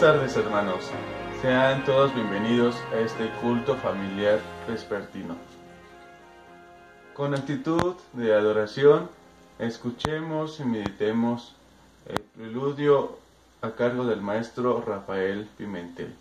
Buenas tardes, hermanos. Sean todos bienvenidos a este culto familiar vespertino. Con actitud de adoración, escuchemos y meditemos el preludio a cargo del maestro Rafael Pimentel.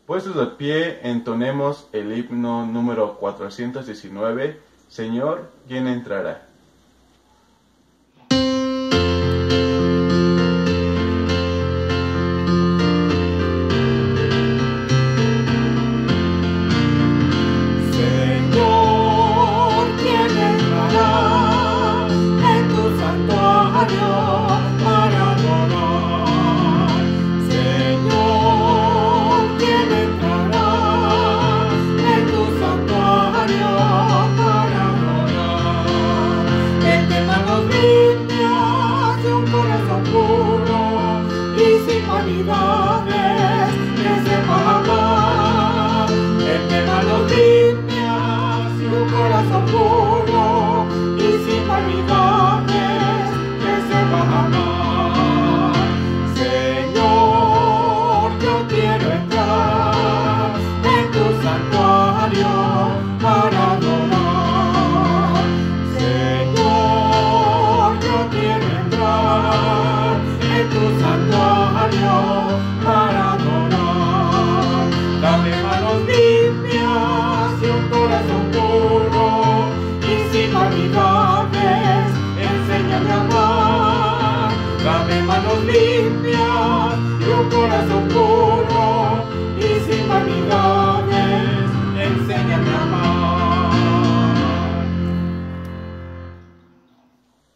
Puestos de pie, entonemos el himno número 419, Señor, ¿quién entrará?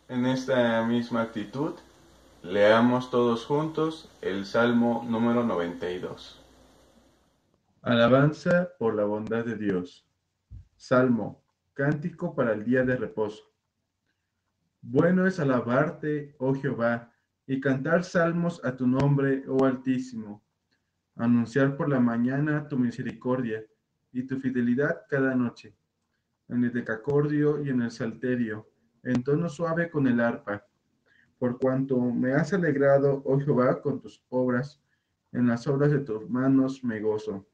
En esta misma actitud, leamos todos juntos el Salmo número 92. Alabanza por la bondad de Dios. Salmo, cántico para el día de reposo. Bueno es alabarte, oh Jehová, y cantar salmos a tu nombre, oh Altísimo. Anunciar por la mañana tu misericordia y tu fidelidad cada noche, en el decacordio y en el salterio, en tono suave con el arpa. Por cuanto me has alegrado, oh Jehová, con tus obras, en las obras de tus manos me gozo.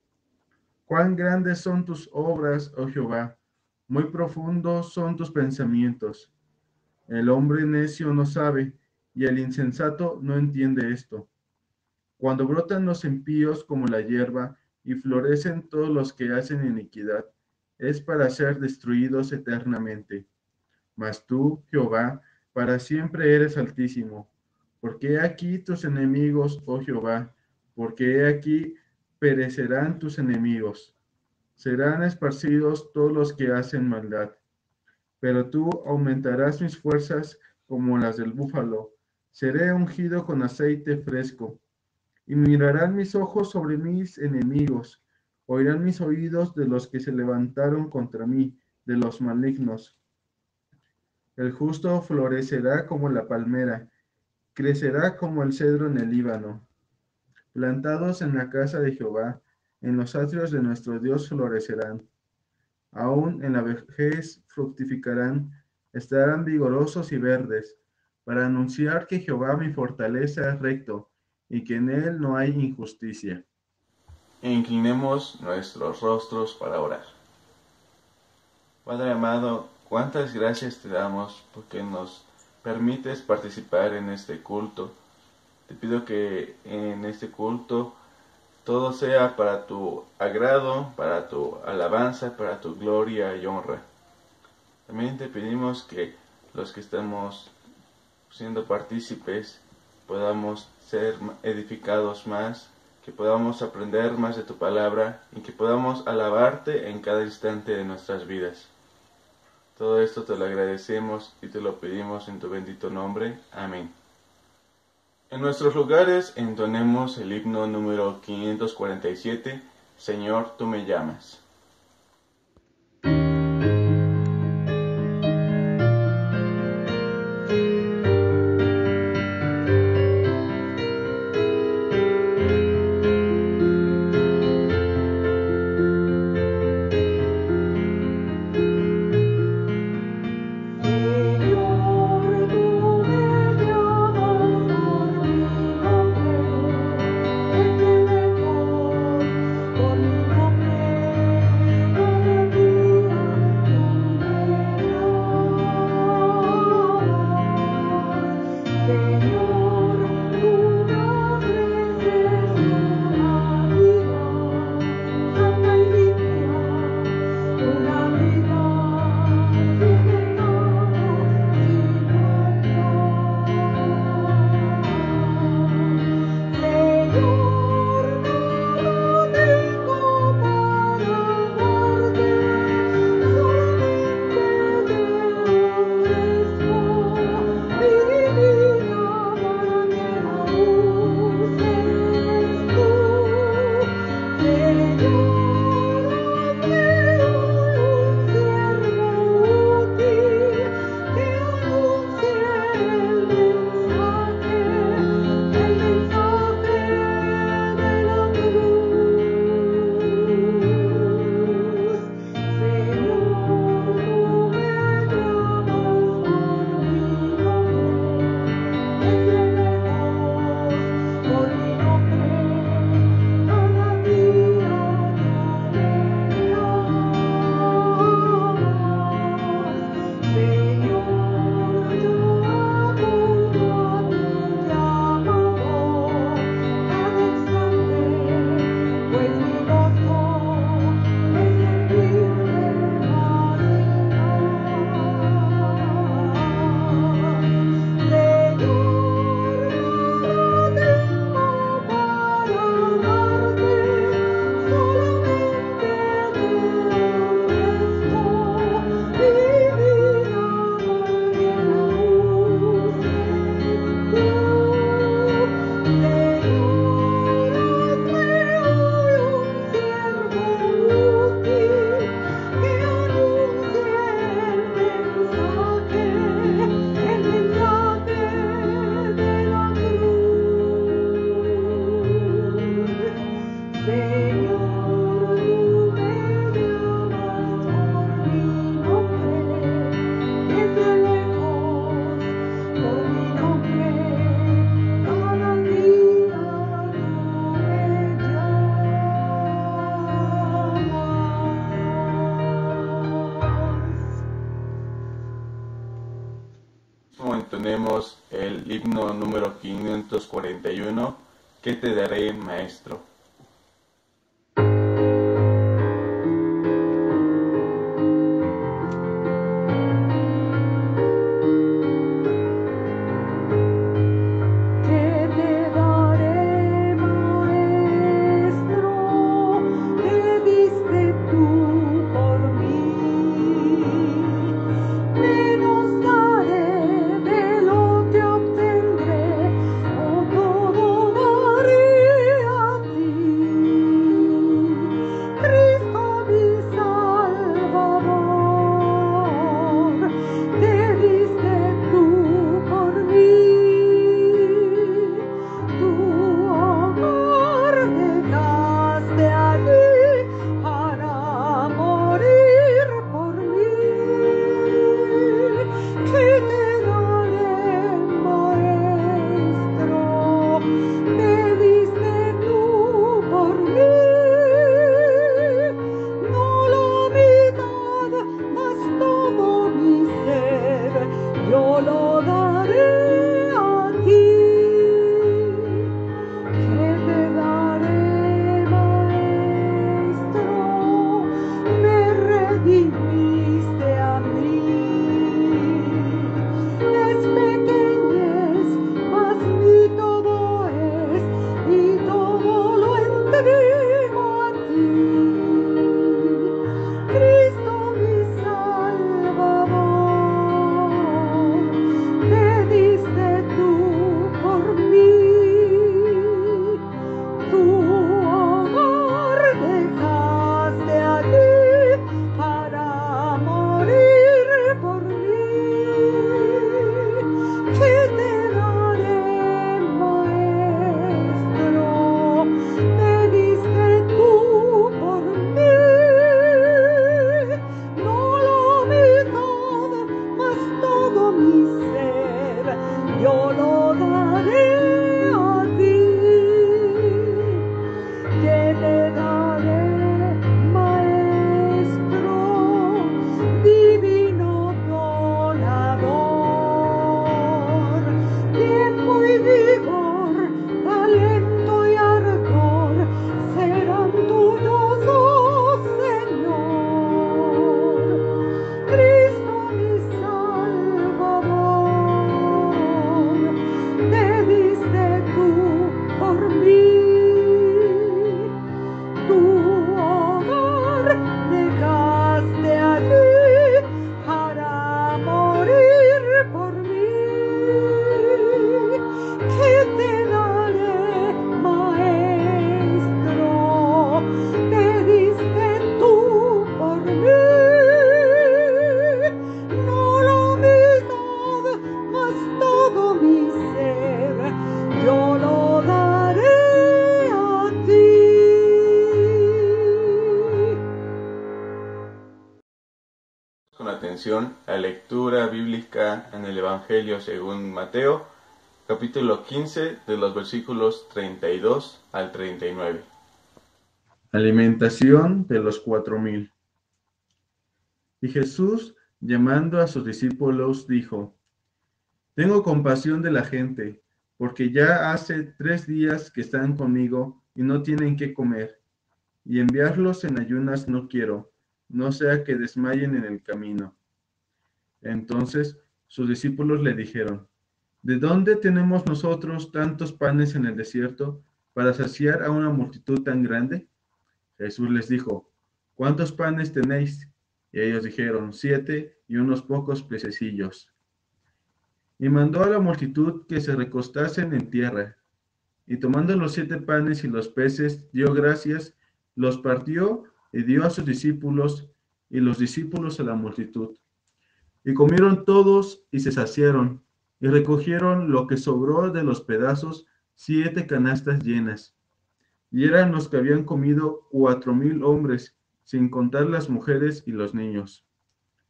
Cuán grandes son tus obras, oh Jehová, muy profundos son tus pensamientos. El hombre necio no sabe, y el insensato no entiende esto. Cuando brotan los impíos como la hierba, y florecen todos los que hacen iniquidad, es para ser destruidos eternamente. Mas tú, Jehová, para siempre eres altísimo. Porque he aquí tus enemigos, oh Jehová, porque he aquí perecerán tus enemigos. Serán esparcidos todos los que hacen maldad. Pero tú aumentarás mis fuerzas como las del búfalo. Seré ungido con aceite fresco. Y mirarán mis ojos sobre mis enemigos. Oirán mis oídos de los que se levantaron contra mí, de los malignos. El justo florecerá como la palmera, crecerá como el cedro en el Líbano. Plantados en la casa de Jehová, en los atrios de nuestro Dios florecerán. Aún en la vejez fructificarán, estarán vigorosos y verdes, para anunciar que Jehová mi fortaleza es recto, y que en él no hay injusticia. Inclinemos nuestros rostros para orar. Padre amado, cuántas gracias te damos porque nos permites participar en este culto. Te pido que en este culto todo sea para tu agrado, para tu alabanza, para tu gloria y honra. También te pedimos que los que estamos siendo partícipes podamos ser edificados más, que podamos aprender más de tu palabra y que podamos alabarte en cada instante de nuestras vidas. Todo esto te lo agradecemos y te lo pedimos en tu bendito nombre. Amén. En nuestros lugares entonemos el himno número 547, Señor, tú me llamas. Entonemos el himno número 541, ¿qué te daré, maestro? atención la lectura bíblica en el Evangelio según Mateo, capítulo 15, de los versículos 32 al 39. Alimentación de los 4,000. Y Jesús, llamando a sus discípulos, dijo: Tengo compasión de la gente, porque ya hace 3 días que están conmigo y no tienen qué comer, y enviarlos en ayunas no quiero, no sea que desmayen en el camino. Entonces sus discípulos le dijeron: ¿De dónde tenemos nosotros tantos panes en el desierto para saciar a una multitud tan grande? Jesús les dijo: ¿Cuántos panes tenéis? Y ellos dijeron: 7 y unos pocos pececillos. Y mandó a la multitud que se recostasen en tierra. Y tomando los 7 panes y los peces, dio gracias, los partió y dio a sus discípulos, y los discípulos a la multitud. Y comieron todos y se saciaron, y recogieron lo que sobró de los pedazos, 7 canastas llenas. Y eran los que habían comido 4,000 hombres, sin contar las mujeres y los niños.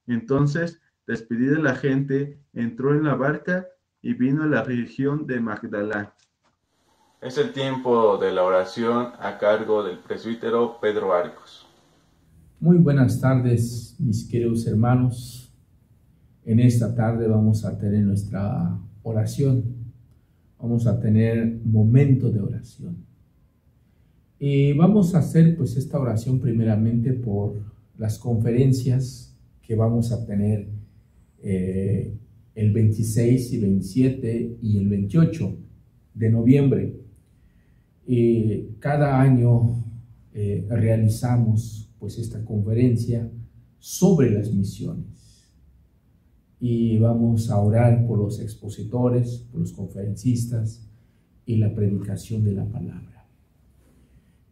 Entonces, despedida la gente, entró en la barca y vino a la región de Magdala. Es el tiempo de la oración a cargo del presbítero Pedro Arcos. Muy buenas tardes, mis queridos hermanos. En esta tarde vamos a tener nuestra oración. Vamos a tener momento de oración. Y vamos a hacer pues esta oración primeramente por las conferencias que vamos a tener el 26 y 27 y el 28 de noviembre. Cada año realizamos pues esta conferencia sobre las misiones y vamos a orar por los expositores, por los conferencistas y la predicación de la palabra.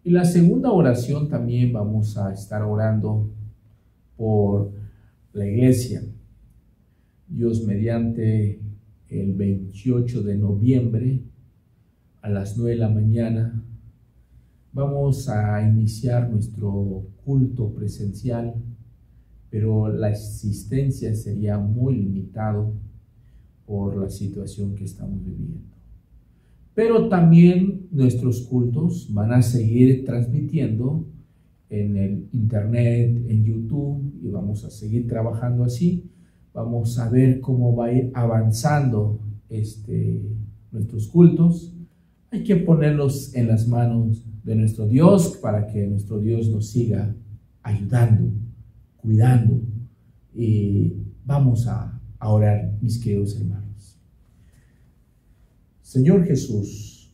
Y la segunda oración también vamos a estar orando por la iglesia. Dios mediante, el 28 de noviembre a las 9 de la mañana vamos a iniciar nuestro culto presencial, pero la asistencia sería muy limitado por la situación que estamos viviendo. Pero también nuestros cultos van a seguir transmitiendo en el internet, en YouTube, y vamos a seguir trabajando así. Vamos a ver cómo va a ir avanzando nuestros cultos. Hay que ponerlos en las manos de nuestro Dios para que nuestro Dios nos siga ayudando, cuidando. Y vamos a orar, mis queridos hermanos. Señor Jesús,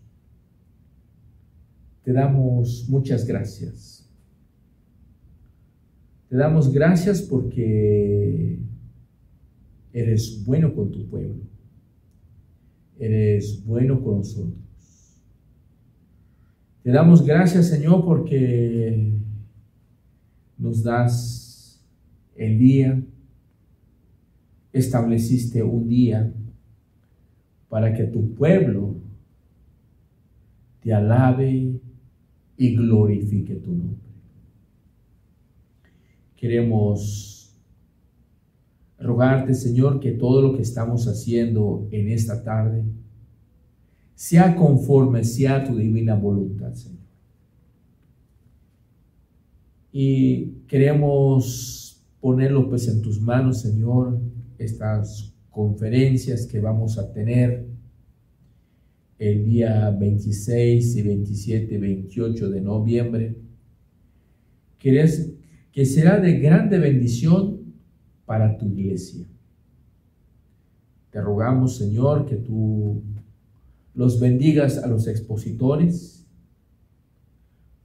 te damos muchas gracias. Te damos gracias porque eres bueno con tu pueblo. Eres bueno con nosotros. Te damos gracias, Señor, porque nos das el día, estableciste un día para que tu pueblo te alabe y glorifique tu nombre. Queremos rogarte, Señor, que todo lo que estamos haciendo en esta tarde sea conforme sea tu divina voluntad, Señor. Y queremos ponerlo pues en tus manos, Señor, estas conferencias que vamos a tener el día 26 y 27 y 28 de noviembre, que será de grande bendición para tu iglesia. Te rogamos, Señor, que tú los bendigas a los expositores,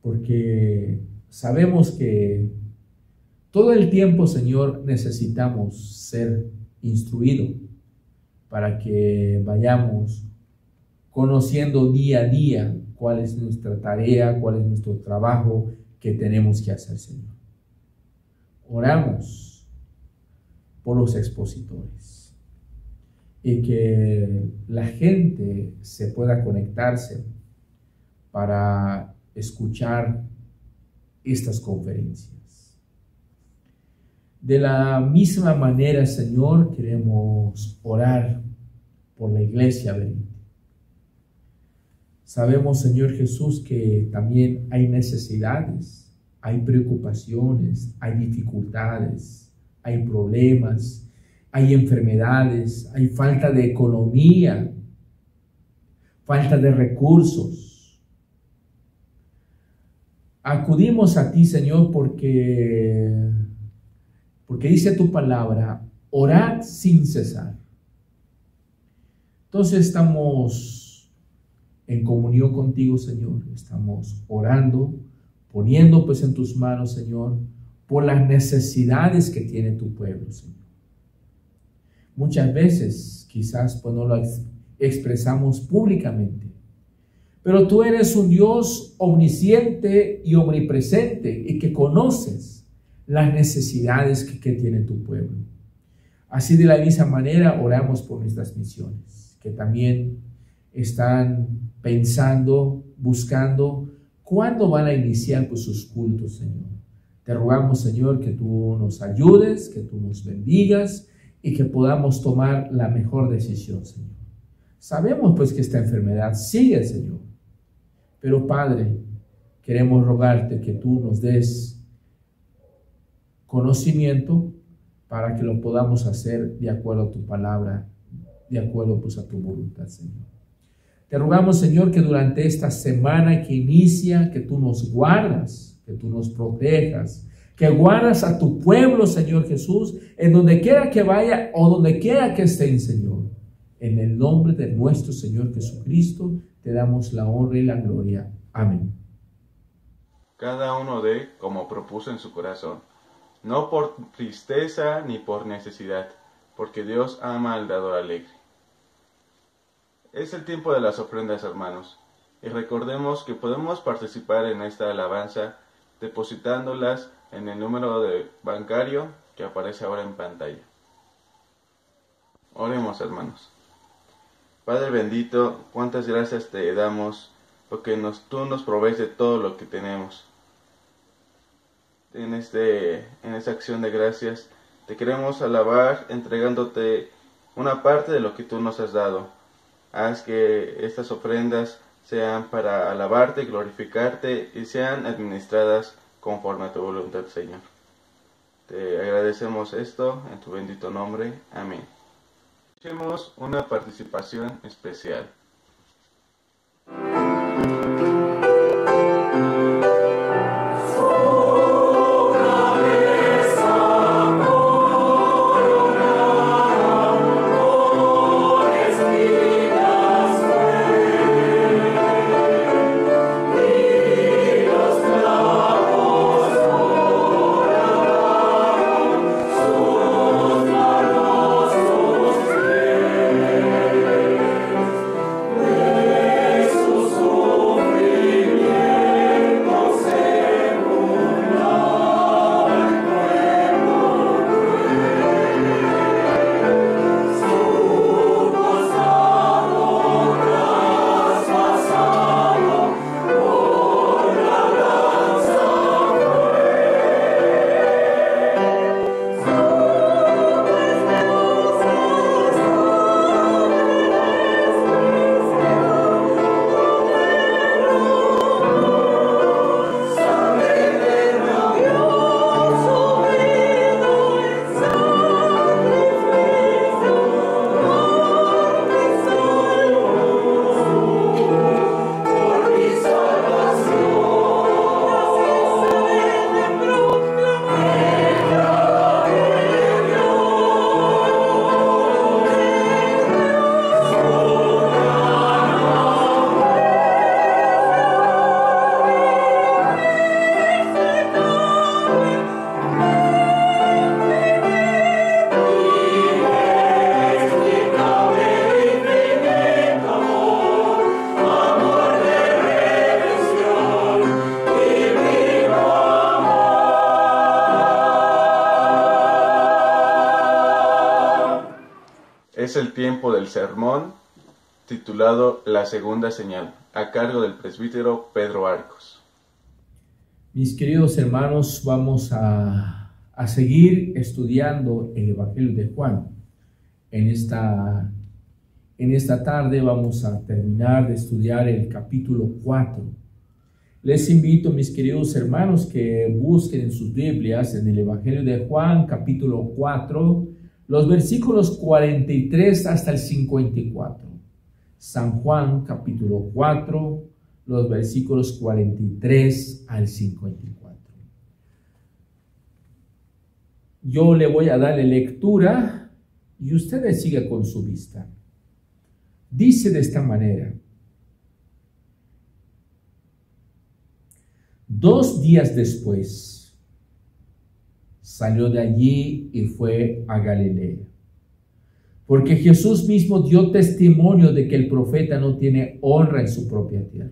porque sabemos que todo el tiempo, Señor, necesitamos ser instruidos para que vayamos conociendo día a día cuál es nuestra tarea, cuál es nuestro trabajo que tenemos que hacer, Señor. Oramos por los expositores y que la gente se pueda conectarse para escuchar estas conferencias. De la misma manera, Señor, queremos orar por la iglesia Berinte. Sabemos, Señor Jesús, que también hay necesidades, hay preocupaciones, hay dificultades, hay problemas, hay enfermedades, hay falta de economía, falta de recursos. Acudimos a ti, Señor, porque dice tu palabra, orad sin cesar. Entonces estamos en comunión contigo, Señor. Estamos orando, poniendo pues en tus manos, Señor, por las necesidades que tiene tu pueblo, Señor. Muchas veces quizás pues no lo expresamos públicamente, pero tú eres un Dios omnisciente y omnipresente y que conoces las necesidades que tiene tu pueblo. Así de la misma manera oramos por nuestras misiones, que también están pensando, buscando cuándo van a iniciar pues sus cultos, Señor. Te rogamos, Señor, que tú nos ayudes, que tú nos bendigas y que podamos tomar la mejor decisión, Señor. Sabemos pues que esta enfermedad sigue, Señor, pero Padre, queremos rogarte que tú nos des conocimiento para que lo podamos hacer de acuerdo a tu palabra, de acuerdo pues a tu voluntad, Señor. Te rogamos, Señor, que durante esta semana que inicia, que tú nos guardas, que tú nos protejas, que guardas a tu pueblo, Señor Jesús, en donde quiera que vaya o donde quiera que estén, Señor. En el nombre de nuestro Señor Jesucristo, te damos la honra y la gloria. Amén. Cada uno dé como propuso en su corazón, no por tristeza ni por necesidad, porque Dios ama al dador alegre. Es el tiempo de las ofrendas, hermanos, y recordemos que podemos participar en esta alabanza depositándolas en el número de bancario que aparece ahora en pantalla. Oremos, hermanos. Padre bendito, cuántas gracias te damos porque tú nos provees de todo lo que tenemos. En esta acción de gracias te queremos alabar entregándote una parte de lo que tú nos has dado. Haz que estas ofrendas sean para alabarte, glorificarte y sean administradas conforme a tu voluntad, Señor. Te agradecemos esto en tu bendito nombre. Amén. Hacemos una participación especial. Es el tiempo del sermón titulado La Segunda Señal, a cargo del presbítero Pedro Arcos. Mis queridos hermanos, vamos a a seguir estudiando el Evangelio de Juan. En esta tarde vamos a terminar de estudiar el capítulo 4. Les invito, mis queridos hermanos, que busquen en sus Biblias, en el Evangelio de Juan, capítulo 4, los versículos 43 hasta el 54. San Juan, capítulo 4, los versículos 43 al 54. Yo le voy a darle lectura y ustedes sigan con su vista. Dice de esta manera: 2 días después salió de allí y fue a Galilea, porque Jesús mismo dio testimonio de que el profeta no tiene honra en su propia tierra.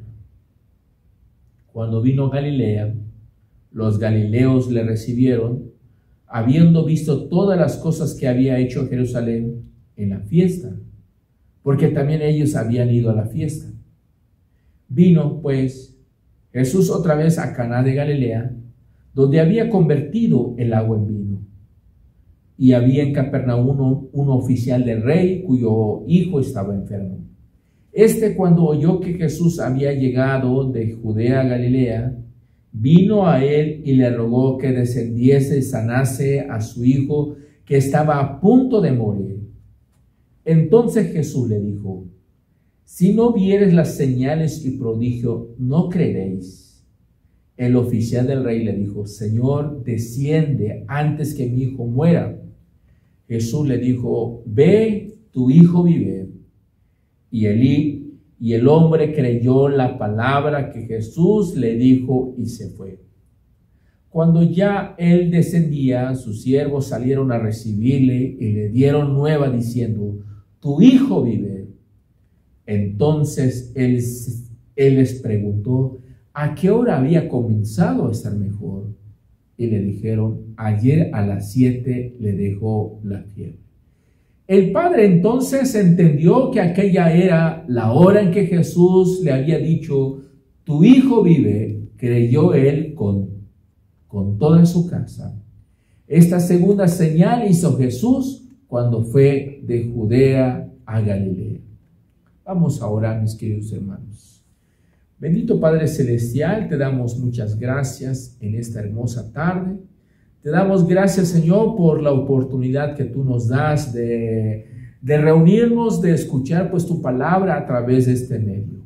Cuando vino a Galilea, los galileos le recibieron, habiendo visto todas las cosas que había hecho en Jerusalén en la fiesta, porque también ellos habían ido a la fiesta. Vino, pues, Jesús otra vez a Caná de Galilea, donde había convertido el agua en vino. Y había en Capernaum un oficial del rey, cuyo hijo estaba enfermo. Cuando oyó que Jesús había llegado de Judea a Galilea, vino a él y le rogó que descendiese y sanase a su hijo, que estaba a punto de morir. Entonces Jesús le dijo: si no viereis las señales y prodigio, no creeréis. El oficial del rey le dijo: Señor, desciende antes que mi hijo muera. Jesús le dijo: ve, tu hijo vive. Y el hombre creyó la palabra que Jesús le dijo y se fue. Cuando ya él descendía, sus siervos salieron a recibirle y le dieron nueva diciendo: tu hijo vive. Entonces él les preguntó a qué hora había comenzado a estar mejor. Y le dijeron: ayer a las 7 le dejó la fiebre. El padre entonces entendió que aquella era la hora en que Jesús le había dicho: tu hijo vive. Creyó él con toda su casa. Esta segunda señal hizo Jesús cuando fue de Judea a Galilea. Vamos a orar, mis queridos hermanos. Bendito Padre Celestial, te damos muchas gracias en esta hermosa tarde. Te damos gracias, Señor, por la oportunidad que tú nos das de reunirnos, de escuchar pues tu palabra a través de este medio.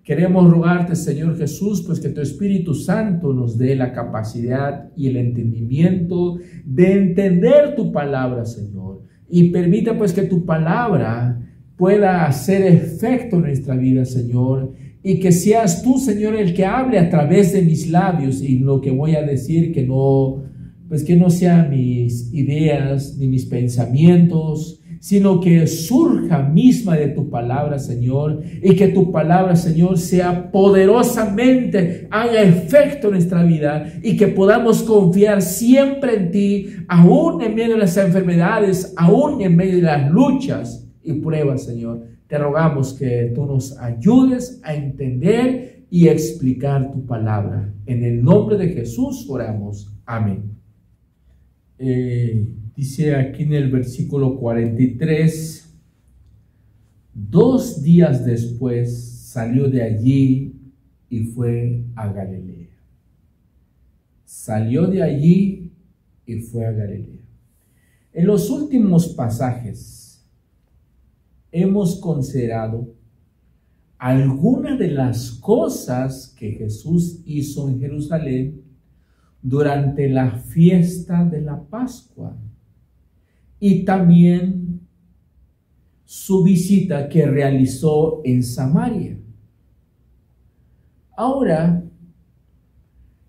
Queremos rogarte, Señor Jesús, pues que tu Espíritu Santo nos dé la capacidad y el entendimiento de entender tu palabra, Señor. Y permita pues que tu palabra pueda hacer efecto en nuestra vida, Señor. Y que seas tú, Señor, el que hable a través de mis labios. Y lo que voy a decir, que no sean mis ideas ni mis pensamientos, sino que surja misma de tu palabra, Señor, y que tu palabra, Señor, sea poderosamente, haga efecto en nuestra vida, y que podamos confiar siempre en ti, aún en medio de las enfermedades, aún en medio de las luchas y pruebas, Señor. Te rogamos que tú nos ayudes a entender y explicar tu palabra. En el nombre de Jesús oramos. Amén. Dice aquí en el versículo 43, 2 días después salió de allí y fue a Galilea. Salió de allí y fue a Galilea. En los últimos pasajes hemos considerado algunas de las cosas que Jesús hizo en Jerusalén durante la fiesta de la Pascua y también su visita que realizó en Samaria. Ahora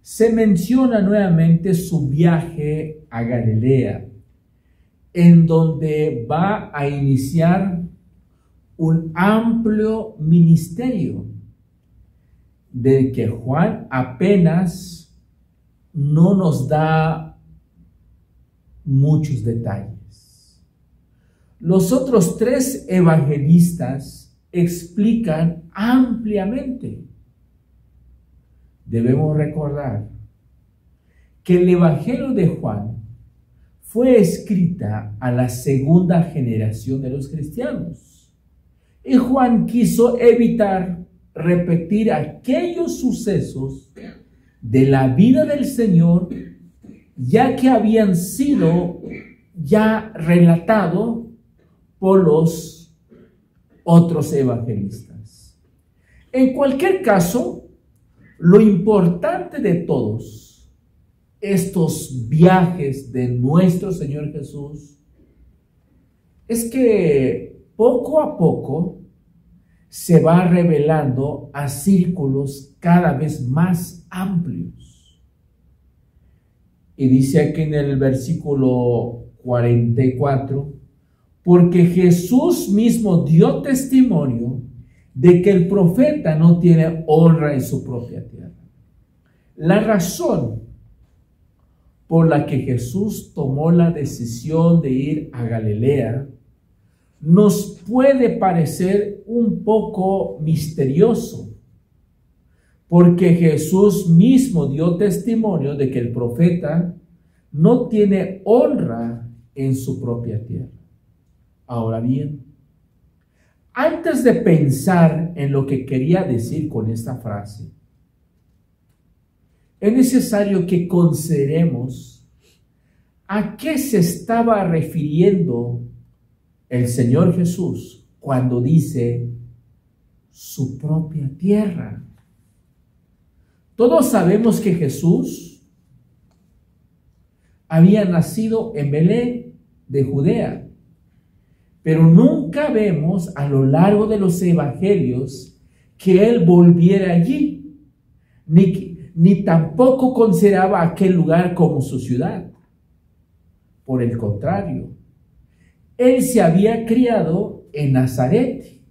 se menciona nuevamente su viaje a Galilea, en donde va a iniciar un amplio ministerio del que Juan apenas no nos da muchos detalles. Los otros 3 evangelistas explican ampliamente. Debemos recordar que el Evangelio de Juan fue escrita a la segunda generación de los cristianos. Y Juan quiso evitar repetir aquellos sucesos de la vida del Señor, ya que habían sido ya relatados por los otros evangelistas. En cualquier caso, lo importante de todos estos viajes de nuestro Señor Jesús es que poco a poco se va revelando a círculos cada vez más amplios. Y dice aquí en el versículo 44, porque Jesús mismo dio testimonio de que el profeta no tiene honra en su propia tierra. La razón por la que Jesús tomó la decisión de ir a Galilea nos puede parecer un poco misterioso, porque Jesús mismo dio testimonio de que el profeta no tiene honra en su propia tierra. Ahora bien, antes de pensar en lo que quería decir con esta frase, es necesario que consideremos a qué se estaba refiriendo el Señor Jesús cuando dice su propia tierra. Todos sabemos que Jesús había nacido en Belén de Judea, pero nunca vemos a lo largo de los evangelios que él volviera allí, ni tampoco consideraba aquel lugar como su ciudad. Por el contrario, él se había criado en Nazaret,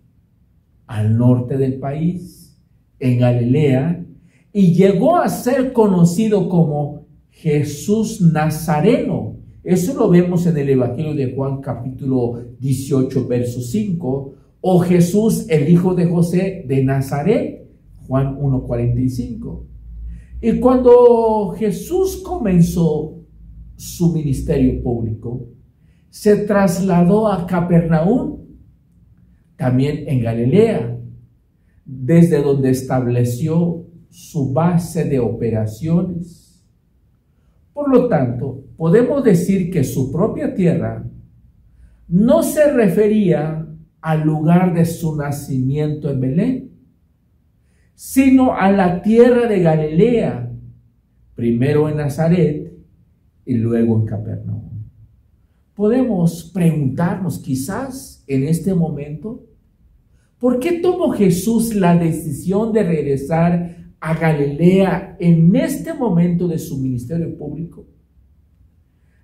al norte del país, en Galilea, y llegó a ser conocido como Jesús Nazareno. Eso lo vemos en el Evangelio de Juan capítulo 18, verso 5, o Jesús, el hijo de José de Nazaret, Juan 1:45. Y cuando Jesús comenzó su ministerio público, se trasladó a Capernaum, también en Galilea, desde donde estableció su base de operaciones. Por lo tanto, podemos decir que su propia tierra no se refería al lugar de su nacimiento en Belén, sino a la tierra de Galilea, primero en Nazaret y luego en Capernaum. Podemos preguntarnos quizás en este momento, ¿por qué tomó Jesús la decisión de regresar a Galilea en este momento de su ministerio público?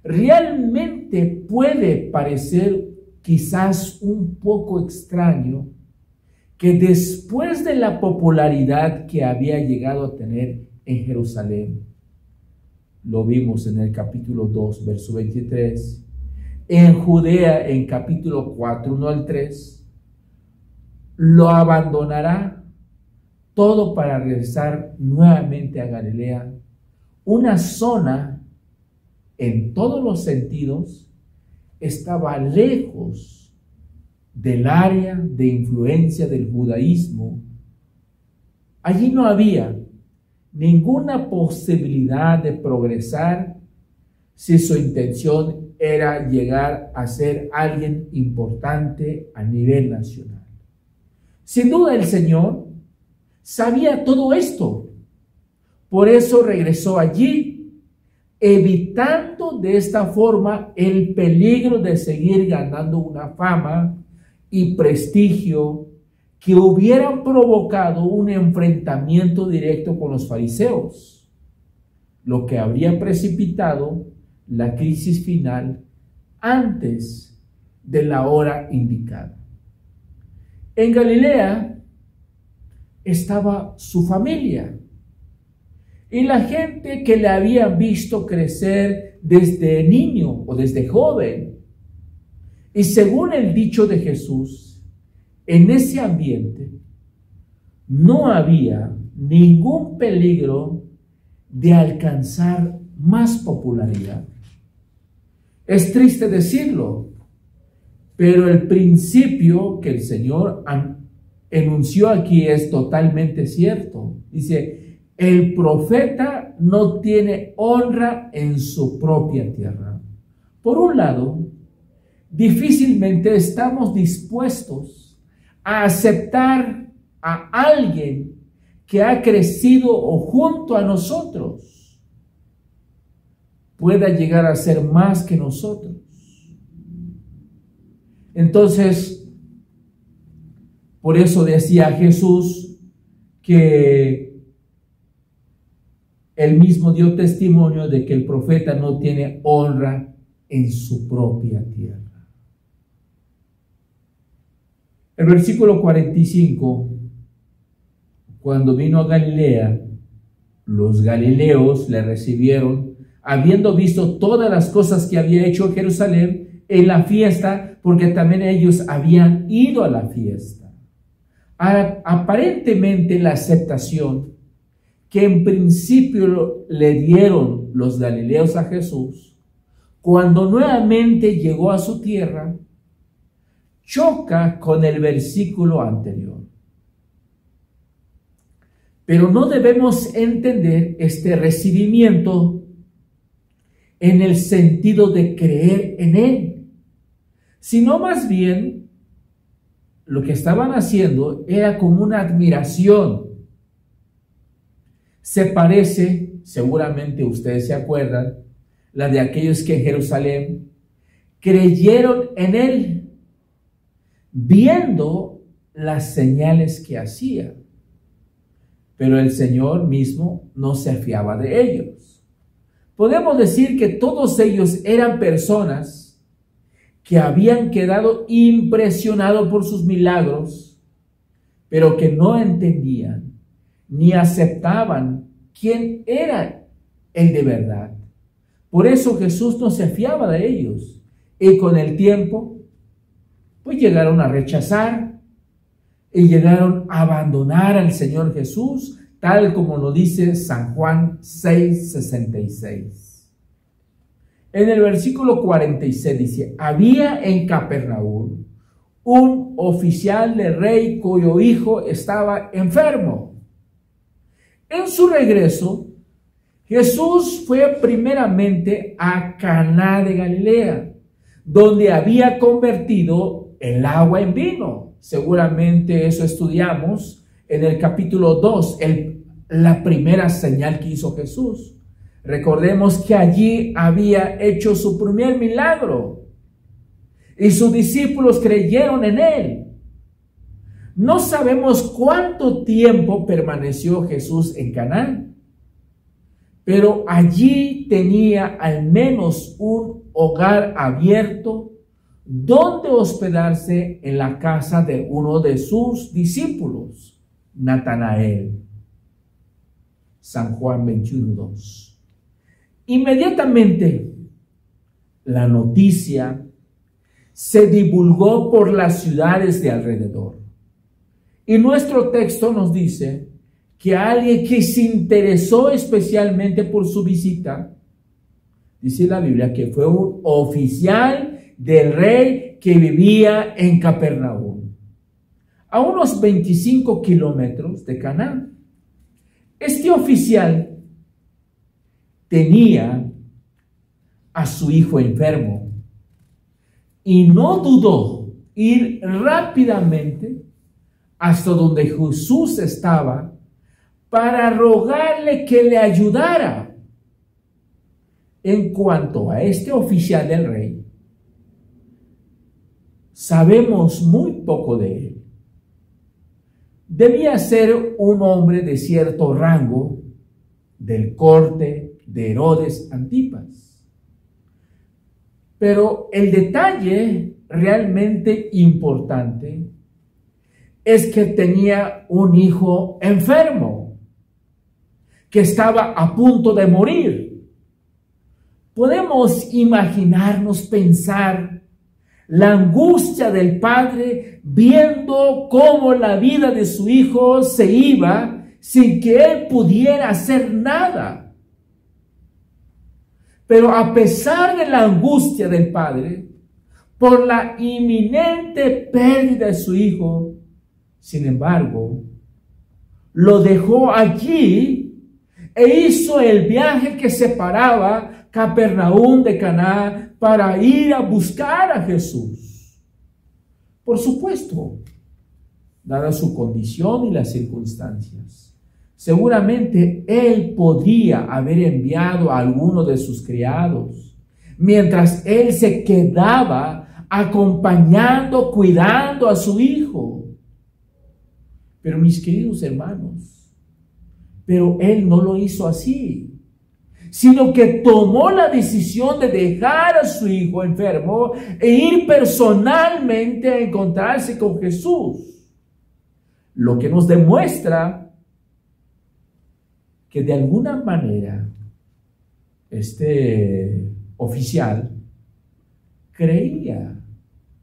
Realmente puede parecer quizás un poco extraño que después de la popularidad que había llegado a tener en Jerusalén, lo vimos en el capítulo 2, verso 23, en Judea, en capítulo 4, 1 al 3, lo abandonará todo para regresar nuevamente a Galilea, una zona en todos los sentidos estaba lejos del área de influencia del judaísmo. Allí no había ninguna posibilidad de progresar si su intención era llegar a ser alguien importante a nivel nacional. Sin duda el Señor sabía todo esto. Por eso regresó allí, evitando de esta forma el peligro de seguir ganando una fama y prestigio que hubieran provocado un enfrentamiento directo con los fariseos, lo que habría precipitado la crisis final antes de la hora indicada. En Galilea estaba su familia y la gente que le habían visto crecer desde niño o desde joven. Y según el dicho de Jesús, en ese ambiente no había ningún peligro de alcanzar más popularidad. Es triste decirlo, pero el principio que el Señor enunció aquí es totalmente cierto. Dice, el profeta no tiene honra en su propia tierra. Por un lado, difícilmente estamos dispuestos a aceptar a alguien que ha crecido o junto a nosotros pueda llegar a ser más que nosotros. Entonces, por eso decía Jesús que él mismo dio testimonio de que el profeta no tiene honra en su propia tierra. El versículo 45, cuando vino a Galilea, los galileos le recibieron, habiendo visto todas las cosas que había hecho en Jerusalén en la fiesta, porque también ellos habían ido a la fiesta. Aparentemente la aceptación que en principio le dieron los galileos a Jesús, cuando nuevamente llegó a su tierra, choca con el versículo anterior. Pero no debemos entender este recibimiento en el sentido de creer en Él, sino más bien lo que estaban haciendo era como una admiración. Se parece, seguramente ustedes se acuerdan, la de aquellos que en Jerusalén creyeron en Él, viendo las señales que hacía. Pero el Señor mismo no se fiaba de ellos. Podemos decir que todos ellos eran personas que habían quedado impresionados por sus milagros, pero que no entendían ni aceptaban quién era el de verdad. Por eso Jesús no se fiaba de ellos. Y con el tiempo, pues llegaron a rechazar y llegaron a abandonar al Señor Jesús, tal como lo dice San Juan 6:66. En el versículo 46 dice, había en Capernaum un oficial del rey cuyo hijo estaba enfermo. En su regreso, Jesús fue primeramente a Caná de Galilea, donde había convertido el agua en vino. Seguramente eso estudiamos en el capítulo 2, la primera señal que hizo Jesús. Recordemos que allí había hecho su primer milagro y sus discípulos creyeron en él. No sabemos cuánto tiempo permaneció Jesús en Caná, pero allí tenía al menos un hogar abierto donde hospedarse en la casa de uno de sus discípulos, Natanael. San Juan 21:2. Inmediatamente la noticia se divulgó por las ciudades de alrededor. Y nuestro texto nos dice que alguien que se interesó especialmente por su visita, dice la Biblia que fue un oficial del rey que vivía en Capernaum, a unos 25 kilómetros de Caná. Este oficial tenía a su hijo enfermo y no dudó ir rápidamente hasta donde Jesús estaba para rogarle que le ayudara. En cuanto a este oficial del rey, sabemos muy poco de él. Debía ser un hombre de cierto rango del corte de Herodes Antipas. Pero el detalle realmente importante es que tenía un hijo enfermo que estaba a punto de morir. Podemos imaginarnos pensar la angustia del padre viendo cómo la vida de su hijo se iba sin que él pudiera hacer nada. Pero a pesar de la angustia del padre, por la inminente pérdida de su hijo, sin embargo, lo dejó allí e hizo el viaje que separaba Capernaum de Caná para ir a buscar a Jesús. Por supuesto, dada su condición y las circunstancias, seguramente él podría haber enviado a alguno de sus criados, mientras él se quedaba acompañando, cuidando a su hijo. Pero mis queridos hermanos, pero él no lo hizo así, sino que tomó la decisión de dejar a su hijo enfermo e ir personalmente a encontrarse con Jesús. Lo que nos demuestra que de alguna manera este oficial creía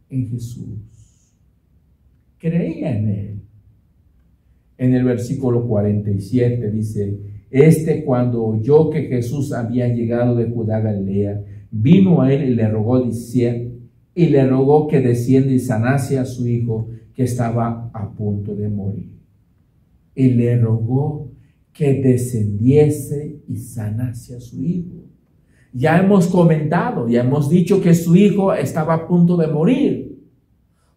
en Jesús, creía en él. En el versículo 47 dice: cuando oyó que Jesús había llegado de Judá a Galilea, vino a él y le rogó que descienda y sanase a su hijo, que estaba a punto de morir. Y le rogó que descendiese y sanase a su hijo. Ya hemos comentado, ya hemos dicho que su hijo estaba a punto de morir,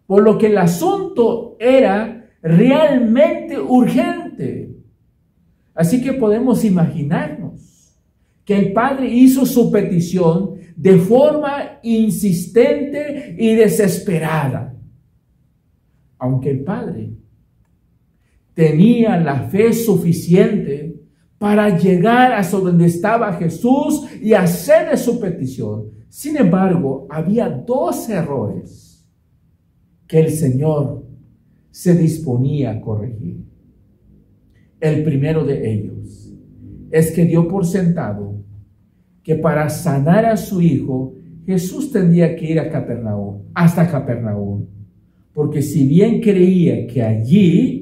por lo que el asunto era realmente urgente. Así que podemos imaginarnos que el padre hizo su petición de forma insistente y desesperada. Aunque el padre tenía la fe suficiente para llegar hasta donde estaba Jesús y hacerle su petición, sin embargo, había dos errores que el Señor se disponía a corregir. El primero de ellos es que dio por sentado que para sanar a su hijo, Jesús tendría que ir a Capernaum, hasta Capernaum, porque si bien creía que allí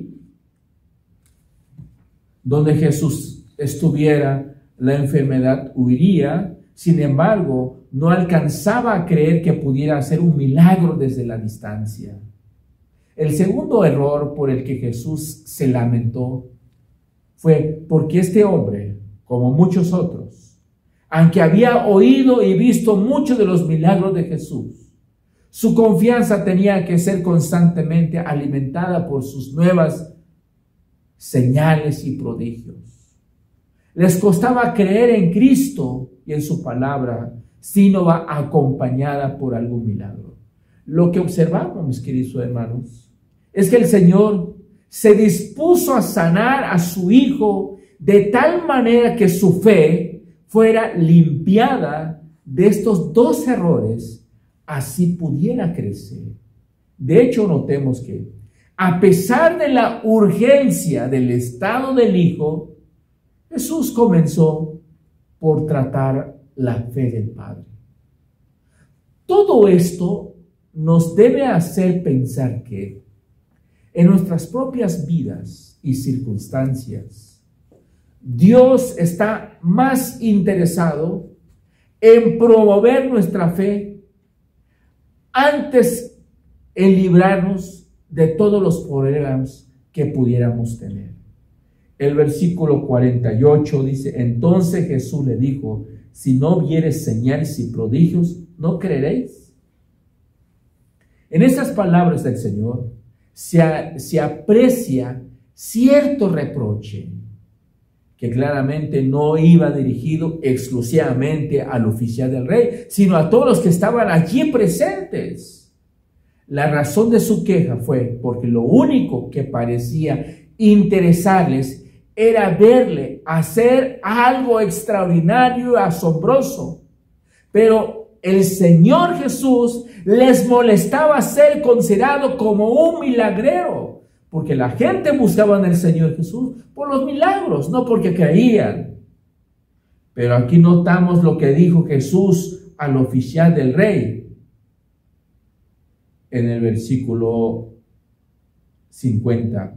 donde Jesús estuviera, la enfermedad huiría, sin embargo, no alcanzaba a creer que pudiera hacer un milagro desde la distancia. El segundo error por el que Jesús se lamentó fue porque este hombre, como muchos otros, aunque había oído y visto muchos de los milagros de Jesús, su confianza tenía que ser constantemente alimentada por sus nuevas señales y prodigios. Les costaba creer en Cristo y en su palabra si no va acompañada por algún milagro. Lo que observamos, mis queridos hermanos, es que el Señor se dispuso a sanar a su hijo de tal manera que su fe fuera limpiada de estos dos errores, así pudiera crecer. De hecho, notemos que a pesar de la urgencia del estado del hijo, Jesús comenzó por tratar la fe del Padre. Todo esto nos debe hacer pensar que en nuestras propias vidas y circunstancias, Dios está más interesado en promover nuestra fe antes en librarnos de todos los problemas que pudiéramos tener. El versículo 48 dice: entonces Jesús le dijo: si no vieres señales y prodigios, ¿no creeréis? En estas palabras del Señor se aprecia cierto reproche que claramente no iba dirigido exclusivamente al oficial del rey, sino a todos los que estaban allí presentes. La razón de su queja fue porque lo único que parecía interesarles era verle hacer algo extraordinario y asombroso. Pero el Señor Jesús les molestaba ser considerado como un milagrero, porque la gente buscaba en el Señor Jesús por los milagros, no porque creían. Pero aquí notamos lo que dijo Jesús al oficial del rey. En el versículo 50,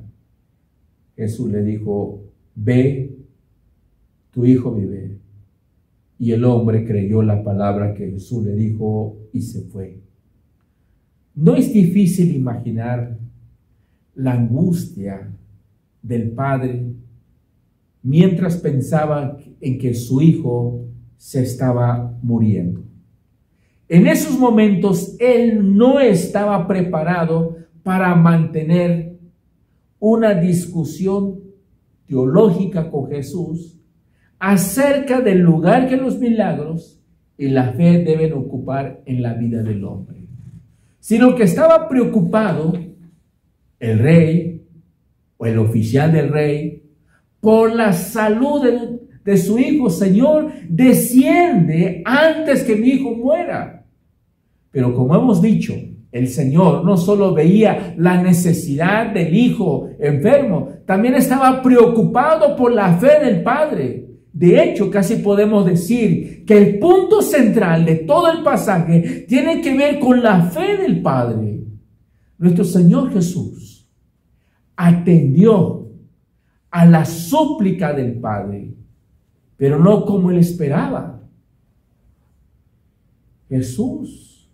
Jesús le dijo: ve, tu hijo vive. Y el hombre creyó la palabra que Jesús le dijo y se fue. No es difícil imaginar la angustia del padre mientras pensaba en que su hijo se estaba muriendo. En esos momentos él no estaba preparado para mantener una discusión teológica con Jesús acerca del lugar que los milagros y la fe deben ocupar en la vida del hombre, sino que estaba preocupado el rey o el oficial del rey por la salud de su hijo. Señor, desciende antes que mi hijo muera. Pero como hemos dicho, el Señor no solo veía la necesidad del hijo enfermo, también estaba preocupado por la fe del padre. De hecho, casi podemos decir que el punto central de todo el pasaje tiene que ver con la fe del padre. Nuestro Señor Jesús atendió a la súplica del padre, pero no como él esperaba. Jesús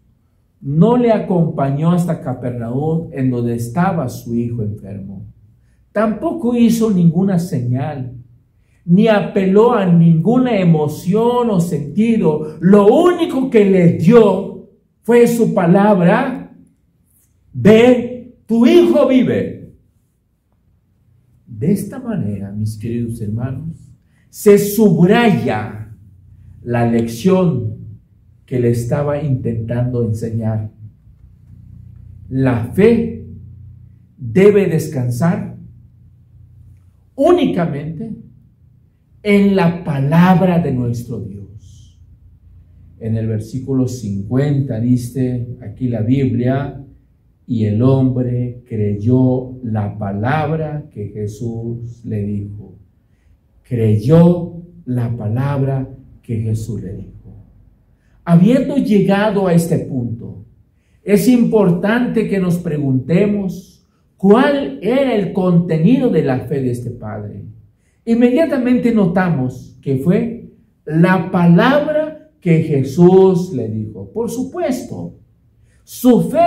no le acompañó hasta Capernaum, en donde estaba su hijo enfermo. Tampoco hizo ninguna señal, ni apeló a ninguna emoción o sentido. Lo único que le dio fue su palabra: ve, tu hijo vive. De esta manera, mis queridos hermanos, se subraya la lección que le estaba intentando enseñar. La fe debe descansar únicamente en la palabra de nuestro Dios. En el versículo 50 dice aquí la Biblia: y el hombre creyó la palabra que Jesús le dijo. Creyó la palabra que Jesús le dijo. Habiendo llegado a este punto, es importante que nos preguntemos cuál era el contenido de la fe de este padre. Inmediatamente notamos que fue la palabra que Jesús le dijo. Por supuesto, su fe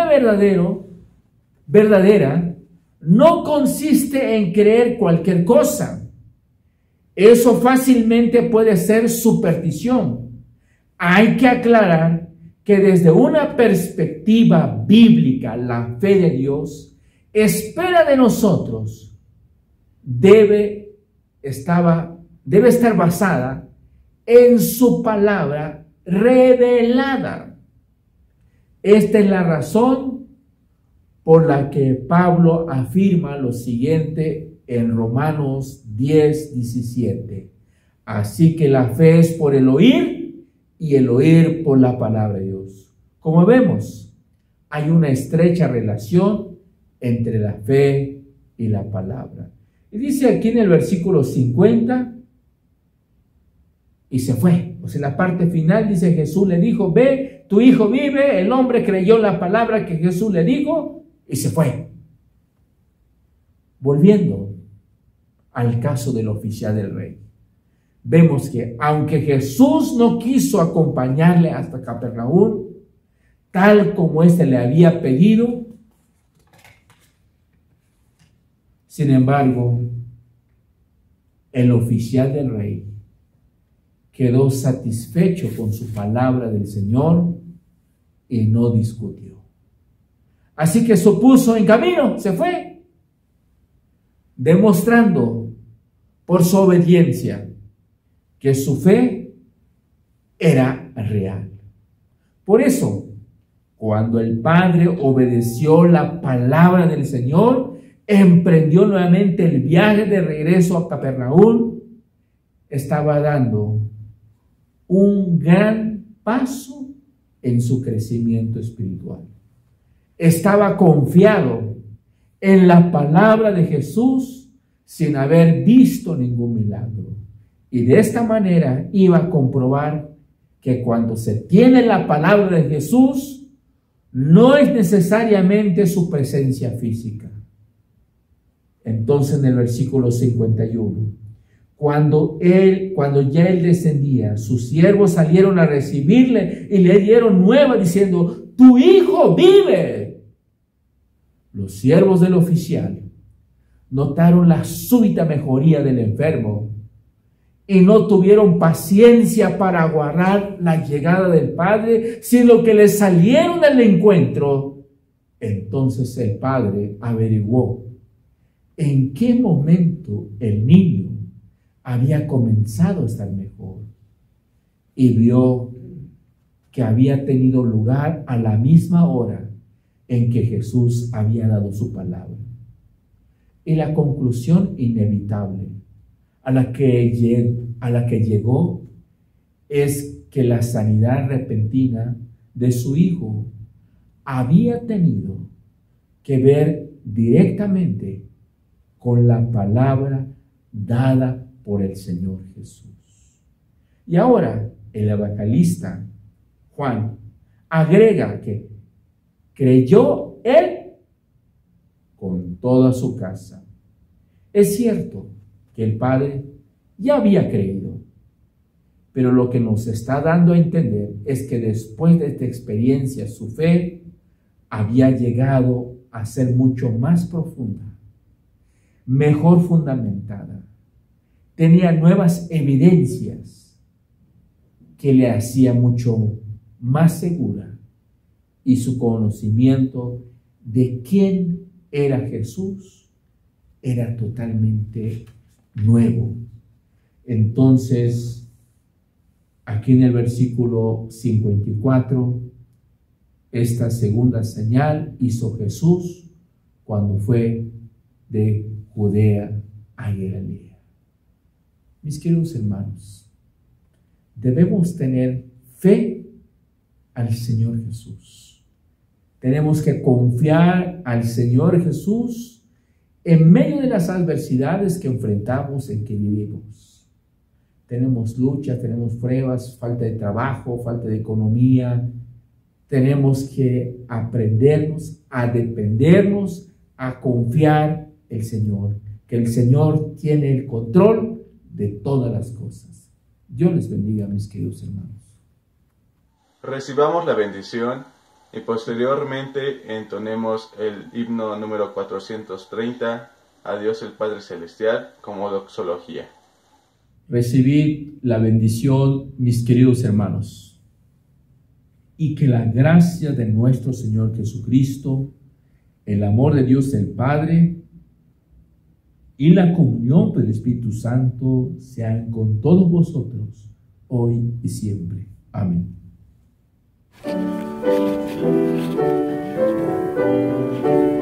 verdadera no consiste en creer cualquier cosa. Eso fácilmente puede ser superstición. Hay que aclarar que desde una perspectiva bíblica, la fe de Dios espera de nosotros debe estar basada en su palabra revelada. Esta es la razón por la que Pablo afirma lo siguiente en Romanos 10:17. Así que la fe es por el oír, y el oír por la palabra de Dios. Como vemos, hay una estrecha relación entre la fe y la palabra. Y dice aquí en el versículo 50, y se fue. O sea, en la parte final dice: Jesús le dijo, ve, tu hijo vive. El hombre creyó la palabra que Jesús le dijo y se fue. Volviendo al caso del oficial del rey, vemos que aunque Jesús no quiso acompañarle hasta Capernaum, tal como éste le había pedido, sin embargo, el oficial del rey quedó satisfecho con su palabra del Señor y no discutió. Así que se puso en camino, se fue, demostrando por su obediencia que su fe era real. Por eso, cuando el padre obedeció la palabra del Señor, emprendió nuevamente el viaje de regreso a Capernaum, estaba dando un gran paso en su crecimiento espiritual. Estaba confiado en la palabra de Jesús sin haber visto ningún milagro. Y de esta manera iba a comprobar que cuando se tiene la palabra de Jesús, no es necesariamente su presencia física. Entonces en el versículo 51, Cuando ya él descendía, sus siervos salieron a recibirle y le dieron nueva diciendo: tu hijo vive. Los siervos del oficial notaron la súbita mejoría del enfermo y no tuvieron paciencia para aguardar la llegada del padre, sino que le salieron al encuentro. Entonces el padre averiguó en qué momento el niño había comenzado a estar mejor y vio que había tenido lugar a la misma hora en que Jesús había dado su palabra. Y la conclusión inevitable a la que llegó es que la sanidad repentina de su hijo había tenido que ver directamente con la palabra dada por el Señor Jesús. Y ahora el evangelista Juan agrega que creyó él con toda su casa. Es cierto que el Padre ya había creído, pero lo que nos está dando a entender es que después de esta experiencia su fe había llegado a ser mucho más profunda, mejor fundamentada. Tenía nuevas evidencias que le hacía mucho más segura, y su conocimiento de quién era Jesús era totalmente nuevo. Entonces, aquí en el versículo 54, esta segunda señal hizo Jesús cuando fue de Judea a Galilea. Mis queridos hermanos, debemos tener fe al Señor Jesús. Tenemos que confiar al Señor Jesús en medio de las adversidades que enfrentamos, en que vivimos. Tenemos luchas, tenemos pruebas, falta de trabajo, falta de economía. Tenemos que aprendernos a dependernos, a confiar en el Señor, que el Señor tiene el control de todas las cosas. Dios les bendiga, mis queridos hermanos. Recibamos la bendición y posteriormente entonemos el himno número 430, a Dios el Padre Celestial, como doxología. Recibid la bendición, mis queridos hermanos, y que la gracia de nuestro Señor Jesucristo, el amor de Dios el Padre y la comunión del Espíritu Santo sean con todos vosotros, hoy y siempre. Amén. Thank you.